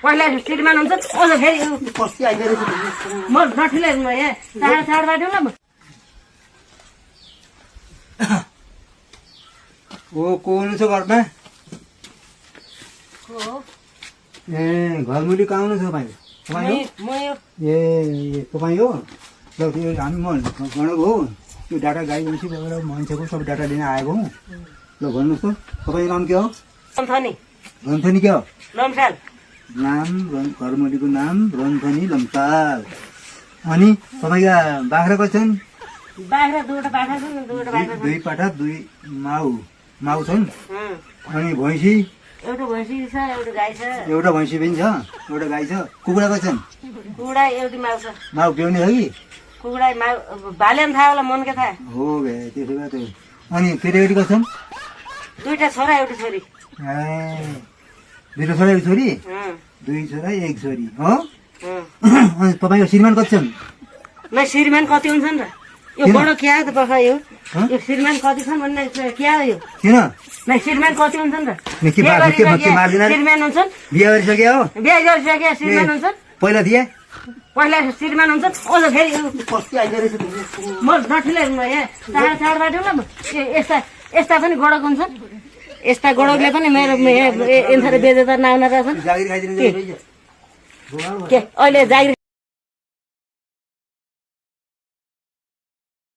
पहिला श्रीमान हुन्छ अझ फेरि कति आइदिएर म नठिले यहाँ चाड बाटो ल ओ को हुनुहुन्छ घरमा ए घरमुली कहाँ हुनुहुन्छ तपाईँ हो ए तपाईँ हो ल त्यो हामी म गणको हो त्यो डाटा गाई बसीबाट मान्छेको सब डाटा लिन आएको हौ ल भन्नुहोस् त तपाईँको नाम के हो रन्थनी के हो लम्साल नाम घरमुलीको नाम रन्थनी लम्साल अनि तपाईँका बाख्रा कति छन् बाख्रा दुईवटा बाख्रा छन् दुईवटा बाख्रा दुई पाठा दुई माउ छन् अनि भैँसी एउटा भैँसी छ एउटा गाई छ एउटा भैँसी पनि छ एउटा गाई छ कुखुरा कति छन् कुखुरा एउटी माउ छ माउ ब्याउने हो कि कुखुरा माउ भाले पनि थाहा होला मन के थाहा हो भे त्यसो भए त्यो अनि केटाकेटी कति छन् दुईटा छोरा एउटी छोरी ए दुईटा छोरा एक छोरी दुई छोरा एक छोरी हो अनि तपाईँको श्रीमान कति छन् ल श्रीमान कति हुन्छन् र यो बडो क्या हो त पख यो श्रीमान कति छन् भन्ने क्या हो यो किन ल श्रीमान कति हुन्छन् र श्रीमान हुन्छन् बिहा गरिसक्यो हो बिहा गरिसके श्रीमान हुन्छन् पहिला थिए पहिला श्रीमान हुन्छन् अझ फेरि कति आइदिएर म नठिले यहाँ चाडबाट ल यस्ता पनि गडक हुन्छन् यस्ता गडकले पनि मेरो यन्थर बेजेता नआउन रहेछन् जागिर खाइदिनु के अहिले जागिर